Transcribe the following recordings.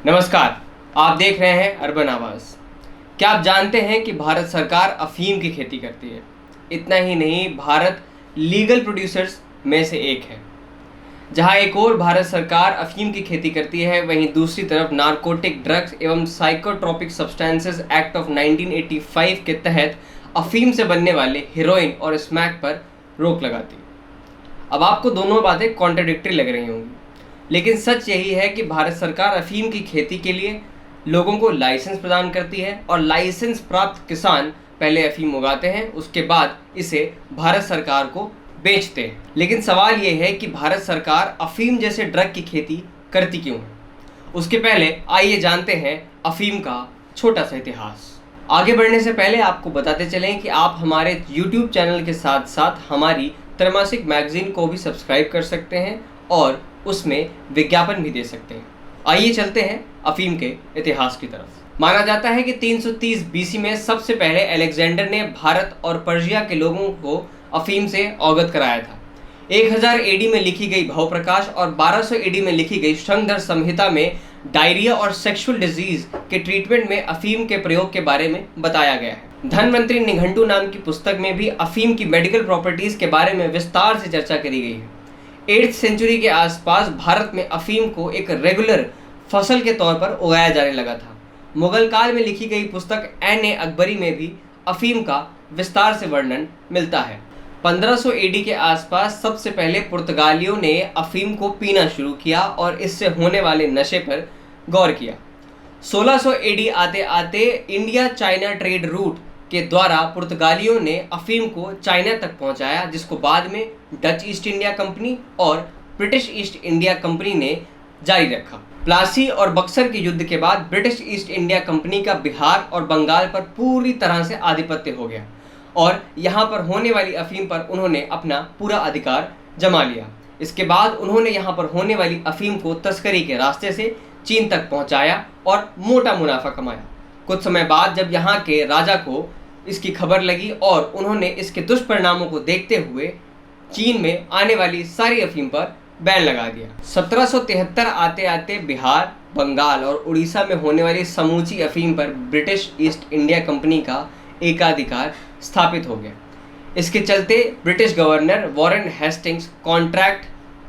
नमस्कार, आप देख रहे हैं अर्बन आवाज़। क्या आप जानते हैं कि भारत सरकार अफ़ीम की खेती करती है? इतना ही नहीं, भारत लीगल प्रोड्यूसर्स में से एक है। जहां एक ओर भारत सरकार अफ़ीम की खेती करती है, वहीं दूसरी तरफ नारकोटिक ड्रग्स एवं साइकोट्रोपिक सब्सटेंसेस एक्ट ऑफ 1985 के तहत अफ़ीम से बनने वाले हेरोइन और स्मैक पर रोक लगाती है। अब आपको दोनों बातें कॉन्ट्रडिक्टरी लग रही होंगी, लेकिन सच यही है कि भारत सरकार अफ़ीम की खेती के लिए लोगों को लाइसेंस प्रदान करती है और लाइसेंस प्राप्त किसान पहले अफ़ीम उगाते हैं, उसके बाद इसे भारत सरकार को बेचते हैं। लेकिन सवाल ये है कि भारत सरकार अफ़ीम जैसे ड्रग की खेती करती क्यों है? उसके पहले आइए जानते हैं अफ़ीम का छोटा सा इतिहास। आगे बढ़ने से पहले आपको बताते चलें कि आप हमारे YouTube चैनल के साथ साथ हमारी त्रैमासिक मैगजीन को भी सब्सक्राइब कर सकते हैं और उसमें विज्ञापन भी दे सकते हैं। आइए चलते हैं अफ़ीम के इतिहास की तरफ। माना जाता है कि 330 बीसी में सबसे पहले अलेक्जेंडर ने भारत और पर्शिया के लोगों को अफ़ीम से अवगत कराया था। 1000 एडी में लिखी गई भवप्रकाश और 1200 एडी में लिखी गई शंकधर संहिता में डायरिया और सेक्सुअल डिजीज के ट्रीटमेंट में अफ़ीम के प्रयोग के बारे में बताया गया है। धनवंतरी निघंटू नाम की पुस्तक में भी अफ़ीम की मेडिकल प्रॉपर्टीज़ के बारे में विस्तार से चर्चा करी गई है। 8th सेंचुरी के आसपास भारत में अफ़ीम को एक रेगुलर फसल के तौर पर उगाया जाने लगा था। मुगल काल में लिखी गई पुस्तक एन ए अकबरी में भी अफ़ीम का विस्तार से वर्णन मिलता है। 1500 एडी के आसपास सबसे पहले पुर्तगालियों ने अफ़ीम को पीना शुरू किया और इससे होने वाले नशे पर गौर किया। 1600 एडी आते आते इंडिया चाइना ट्रेड रूट के द्वारा पुर्तगालियों ने अफ़ीम को चाइना तक पहुंचाया, जिसको बाद में डच ईस्ट इंडिया कंपनी और ब्रिटिश ईस्ट इंडिया कंपनी ने जारी रखा। प्लासी और बक्सर के युद्ध के बाद ब्रिटिश ईस्ट इंडिया कंपनी का बिहार और बंगाल पर पूरी तरह से आधिपत्य हो गया और यहाँ पर होने वाली अफ़ीम पर उन्होंने अपना पूरा अधिकार जमा लिया। इसके बाद उन्होंने यहाँ पर होने वाली अफ़ीम को तस्करी के रास्ते से चीन तक पहुँचाया और मोटा मुनाफा कमाया। कुछ समय बाद जब यहाँ के राजा को इसकी खबर लगी और उन्होंने इसके दुष्परिणामों को देखते हुए चीन में आने वाली सारी अफ़ीम पर बैन लगा दिया। 1773 आते आते बिहार, बंगाल और उड़ीसा में होने वाली समूची अफ़ीम पर ब्रिटिश ईस्ट इंडिया कंपनी का एकाधिकार स्थापित हो गया। इसके चलते British governor Warren Hastings contract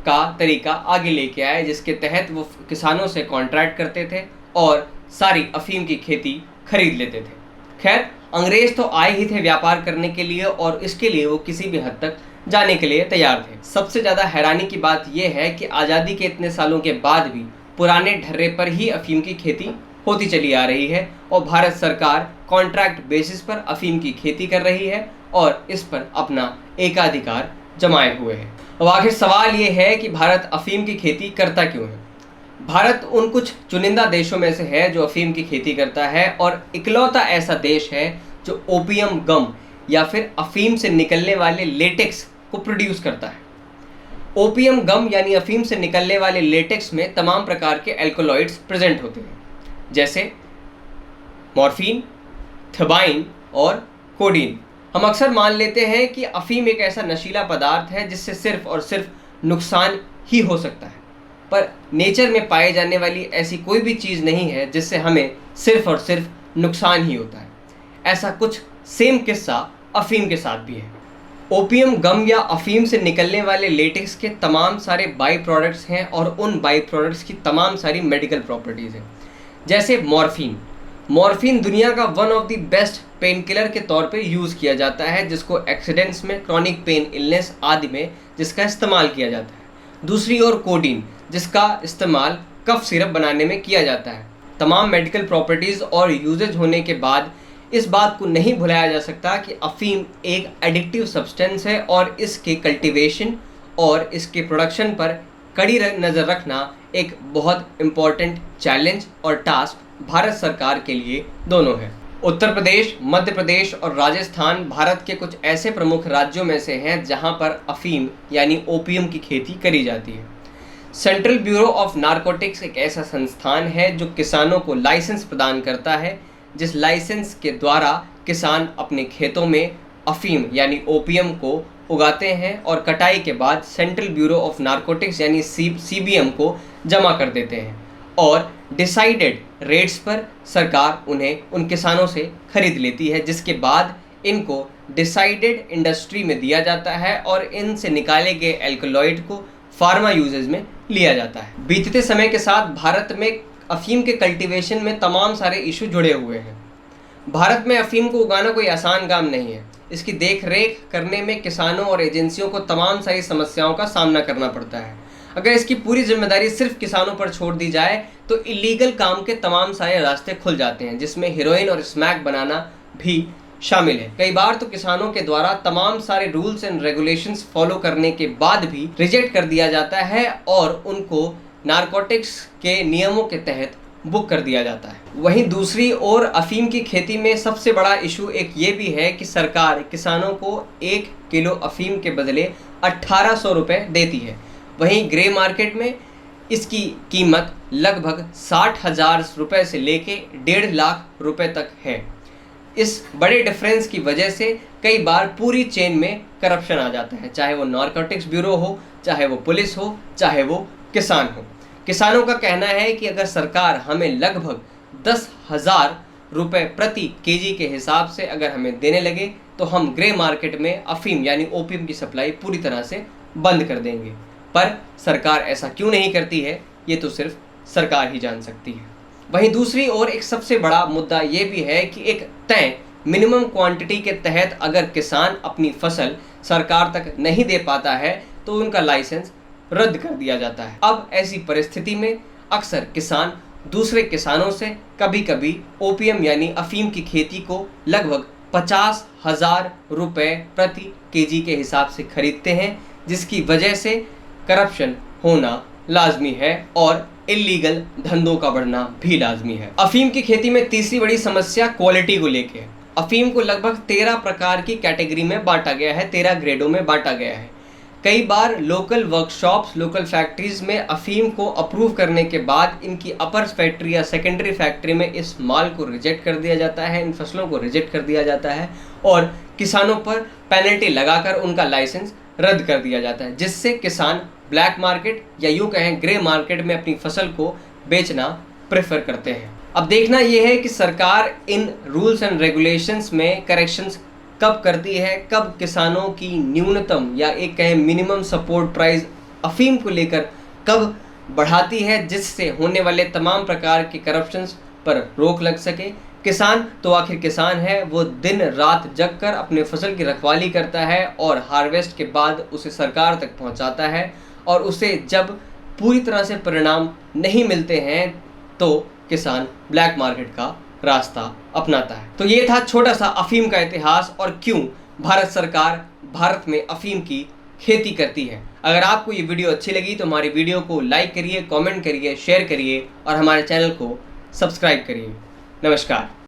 का तरीका आगे लेके आए, जिसके तहत वो किसानों से कॉन्ट्रैक्ट करते थे और सारी अफ़ीम की खेती खरीद लेते थे। खैर, अंग्रेज तो आए ही थे व्यापार करने के लिए और इसके लिए वो किसी भी हद तक जाने के लिए तैयार थे। सबसे ज़्यादा हैरानी की बात यह है कि आज़ादी के इतने सालों के बाद भी पुराने ढर्रे पर ही अफ़ीम की खेती होती चली आ रही है और भारत सरकार कॉन्ट्रैक्ट बेसिस पर अफ़ीम की खेती कर रही है और इस पर अपना एकाधिकार जमाए हुए है। अब आखिर सवाल ये है कि भारत अफ़ीम की खेती करता क्यों है? भारत उन कुछ चुनिंदा देशों में से है जो अफ़ीम की खेती करता है और इकलौता ऐसा देश है जो ओपियम गम या फिर अफ़ीम से निकलने वाले लेटेक्स को प्रोड्यूस करता है। ओपियम गम यानी अफ़ीम से निकलने वाले लेटेक्स में तमाम प्रकार के एल्कोलॉइड्स प्रेजेंट होते हैं, जैसे मॉर्फिन, थबाइन और कोडीन। हम अक्सर मान लेते हैं कि अफ़ीम एक ऐसा नशीला पदार्थ है जिससे सिर्फ़ और सिर्फ नुकसान ही हो सकता है, पर नेचर में पाए जाने वाली ऐसी कोई भी चीज़ नहीं है जिससे हमें सिर्फ़ और सिर्फ नुकसान ही होता है। ऐसा कुछ सेम किस्सा अफ़ीम के साथ भी है। ओपियम गम या अफ़ीम से निकलने वाले लेटेक्स के तमाम सारे बाई प्रोडक्ट्स हैं और उन बाई प्रोडक्ट्स की तमाम सारी मेडिकल प्रॉपर्टीज़ हैं। जैसे मॉर्फिन दुनिया का one of the best pain killer के तौर पे यूज़ किया जाता है, जिसको एक्सीडेंट्स में, क्रॉनिक पेन इलनेस आदि में जिसका इस्तेमाल किया जाता है। दूसरी ओर कोडीन, जिसका इस्तेमाल कफ सिरप बनाने में किया जाता है। तमाम मेडिकल प्रॉपर्टीज़ और यूजेज होने के बाद इस बात को नहीं भुलाया जा सकता कि अफ़ीम एक एडिक्टिव सब्सटेंस है और इसके कल्टीवेशन और इसके प्रोडक्शन पर कड़ी नज़र रखना एक बहुत इम्पॉर्टेंट चैलेंज और टास्क भारत सरकार के लिए दोनों है। उत्तर प्रदेश, मध्य प्रदेश और राजस्थान भारत के कुछ ऐसे प्रमुख राज्यों में से हैं जहां पर अफ़ीम यानी ओपियम की खेती करी जाती है। सेंट्रल ब्यूरो ऑफ नारकोटिक्स एक ऐसा संस्थान है जो किसानों को लाइसेंस प्रदान करता है, जिस लाइसेंस के द्वारा किसान अपने खेतों में अफ़ीम यानी ओपियम को उगाते हैं और कटाई के बाद सेंट्रल ब्यूरो ऑफ नारकोटिक्स यानी CBM को जमा कर देते हैं और डिसाइडेड रेट्स पर सरकार उन्हें उन किसानों से खरीद लेती है, जिसके बाद इनको डिसाइडेड इंडस्ट्री में दिया जाता है और इनसे निकाले गए एल्कलॉइड को फार्मा यूजेज में लिया जाता है। बीतते समय के साथ भारत में अफीम के कल्टीवेशन में तमाम सारे इशू जुड़े हुए हैं। भारत में अफीम को उगाना कोई आसान काम नहीं है। इसकी देख रेख करने में किसानों और एजेंसियों को तमाम सारी समस्याओं का सामना करना पड़ता है। अगर इसकी पूरी जिम्मेदारी सिर्फ किसानों पर छोड़ दी जाए तो इलीगल काम के तमाम सारे रास्ते खुल जाते हैं, जिसमें हेरोइन और स्मैक बनाना भी शामिल है। कई बार तो किसानों के द्वारा तमाम सारे रूल्स एंड रेगुलेशंस फॉलो करने के बाद भी रिजेक्ट कर दिया जाता है और उनको नारकोटिक्स के नियमों के तहत बुक कर दिया जाता है। वहीं दूसरी ओर अफीम की खेती में सबसे बड़ा इशू एक ये भी है कि सरकार किसानों को 1 किलो अफीम के बदले 1800 रुपये देती है। वहीं ग्रे मार्केट में इसकी कीमत लगभग 60,000 रुपये से लेके 1.5 लाख रुपए तक है। इस बड़े डिफरेंस की वजह से कई बार पूरी चेन में करप्शन आ जाता है, चाहे वो नारकोटिक्स ब्यूरो हो, चाहे वो पुलिस हो, चाहे वो किसान हो। किसानों का कहना है कि अगर सरकार हमें लगभग 10,000 रुपये प्रति केजी के हिसाब से अगर हमें देने लगे तो हम ग्रे मार्केट में अफीम यानी ओपीएम की सप्लाई पूरी तरह से बंद कर देंगे। पर सरकार ऐसा क्यों नहीं करती है, ये तो सिर्फ सरकार ही जान सकती है। वहीं दूसरी ओर एक सबसे बड़ा मुद्दा ये भी है कि एक तय मिनिमम क्वांटिटी के तहत अगर किसान अपनी फसल सरकार तक नहीं दे पाता है तो उनका लाइसेंस रद्द कर दिया जाता है। अब ऐसी परिस्थिति में अक्सर किसान दूसरे किसानों से कभी कभी ओपीएम यानी अफीम की खेती को लगभग 50,000 रुपये प्रति केजी के हिसाब से खरीदते हैं, जिसकी वजह से करप्शन होना लाजमी है और इलीगल धंधों का बढ़ना भी लाजमी है। अफीम की खेती में तीसरी बड़ी समस्या क्वालिटी को लेके है। अफीम को लगभग 13 प्रकार की कैटेगरी में बांटा गया है, 13 ग्रेडों में बांटा गया है। कई बार लोकल वर्कशॉप्स, लोकल फैक्ट्रीज में अफीम को अप्रूव करने के बाद इनकी अपर फैक्ट्री या सेकेंडरी फैक्ट्री में इस माल को रिजेक्ट कर दिया जाता है, इन फसलों को रिजेक्ट कर दिया जाता है और किसानों पर पेनल्टी लगाकर उनका लाइसेंस रद्द कर दिया जाता है, जिससे किसान ब्लैक मार्केट या यूँ कहें ग्रे मार्केट में अपनी फसल को बेचना प्रेफर करते हैं। अब देखना यह है कि सरकार इन रूल्स एंड रेगुलेशंस में करेक्शंस कब करती है, कब किसानों की न्यूनतम या एक कहें मिनिमम सपोर्ट प्राइस अफीम को लेकर कब बढ़ाती है, जिससे होने वाले तमाम प्रकार के करप्शंस पर रोक लग सके। किसान तो आखिर किसान है, वो दिन रात जग कर अपने फसल की रखवाली करता है और हार्वेस्ट के बाद उसे सरकार तक पहुंचाता है और उसे जब पूरी तरह से परिणाम नहीं मिलते हैं तो किसान ब्लैक मार्केट का रास्ता अपनाता है। तो ये था छोटा सा अफीम का इतिहास और क्यों भारत सरकार भारत में अफीम की खेती करती है। अगर आपको ये वीडियो अच्छी लगी तो हमारी वीडियो को लाइक करिए, कमेंट करिए, शेयर करिए और हमारे चैनल को सब्सक्राइब करिए। नमस्कार।